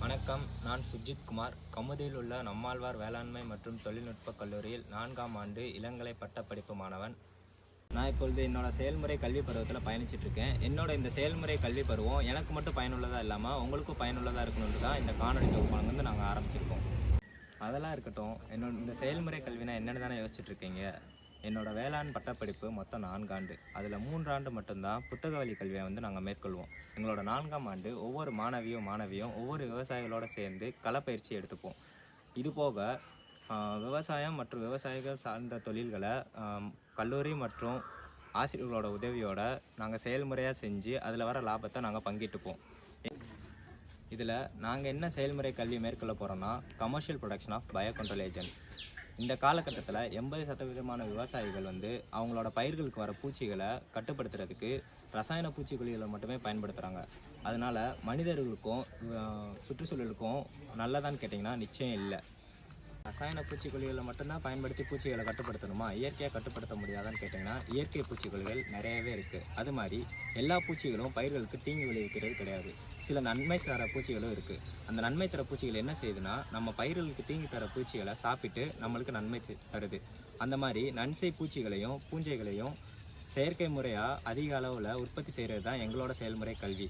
வணக்கம். நான் சுஜித் குமார். கமுதியில் உள்ள நம்மாழ்வார் வேளாண்மை மற்றும் தொழில்நுட்பக் கல்லூரியில் 4ஆம் ஆண்டு இளங்கலை பட்டப்படிப்பு மாணவன். நான் இப்பொழுது என்னோட செயல்முறை கல்வி பருவத்தில் பயணிச்சிட்ருக்கேன். என்னோட இந்த செயல்முறை கல்வி பருவம் எனக்கு மட்டும் பயனுள்ளதாக இல்லாமல் உங்களுக்கும் பயனுள்ளதாக இருக்கணுன்ட்டு தான் இந்த காணொலி தொகுப்பானது வந்து நாங்கள் ஆரம்பிச்சிருக்கோம். அதெல்லாம் இருக்கட்டும், என்னோட இந்த செயல்முறை கல்வினா என்னென்னு தானே யோசிச்சுட்ருக்கீங்க. என்னோட வேளாண் பட்டப்படிப்பு மொத்தம் 4 ஆண்டு. அதில் 3 ஆண்டு மட்டும்தான் புத்தக வழி கல்வியை வந்து நாங்கள் மேற்கொள்வோம். எங்களோட 4ஆம் ஆண்டு ஒவ்வொரு மாணவியும் ஒவ்வொரு விவசாயிகளோடு சேர்ந்து களப்பயிற்சி எடுத்துப்போம். இது போக விவசாயம் மற்றும் விவசாயிகள் சார்ந்த தொழில்களை கல்லூரி மற்றும் ஆசிரியர்களோட உதவியோட நாங்கள் செயல்முறையாக செஞ்சு அதில் வர லாபத்தை நாங்கள் பங்கிட்டுப்போம். இதில் நாங்கள் என்ன செயல்முறை கல்வி மேற்கொள்ள போகிறோன்னா commercial production of bio control agents. இந்த காலகட்டத்தில் 80% விவசாயிகள் வந்து அவங்களோட பயிர்களுக்கு வர பூச்சிகளை கட்டுப்படுத்துறதுக்கு ரசாயன பூச்சிக்கொல்லிகளை மட்டுமே பயன்படுத்துகிறாங்க. அதனால் மனிதர்களுக்கும் சுற்றுச்சூழலுக்கும் நல்லதான்னு கேட்டிங்கன்னா நிச்சயம் இல்லை. ரசாயன பூச்சிக்கொல்லிகளை மட்டும்தான் பயன்படுத்தி பூச்சிகளை கட்டுப்படுத்தணுமா, இயற்கையாக கட்டுப்படுத்த முடியாதான்னு கேட்டிங்கன்னா இயற்கை பூச்சிக்கொல்லிகள் நிறையவே இருக்குது. அது மாதிரி எல்லா பூச்சிகளும் பயிர்களுக்கு தீங்கு விளைவிக்கிறது கிடையாது. சில நன்மை தர பூச்சிகளும் இருக்குது. அந்த நன்மை தர பூச்சிகள் என்ன செய்யுதுன்னா நம்ம பயிர்களுக்கு தீங்கு தர பூச்சிகளை சாப்பிட்டு நம்மளுக்கு நன்மை தருது. அந்த மாதிரி நன்சை பூச்சிகளையும் பூஞ்சைகளையும் செயற்கை முறையாக அதிக அளவில் உற்பத்தி செய்கிறது தான் எங்களோட செயல்முறை கல்வி.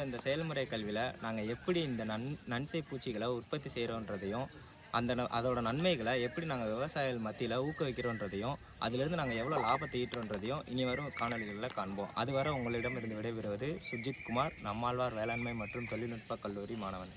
இந்த செயல்முறை கல்வியில் நாங்கள் எப்படி இந்த நன்சை பூச்சிகளை உற்பத்தி செய்கிறோன்றதையும் அதோட நன்மைகளை எப்படி நாங்கள் விவசாயிகள் மத்தியில் ஊக்குவிக்கிறோன்றதையும் அதிலிருந்து நாங்கள் எவ்வளோ லாபத்தை ஈட்டுறோன்றதையும் இனி வரும் காணொலிகளில் காண்போம். அதுவரை உங்களிடமிருந்து விடைபெறுவது சுஜித் குமார், நம்மாழ்வார் வேளாண்மை மற்றும் தொழில்நுட்ப கல்லூரி மாணவன்.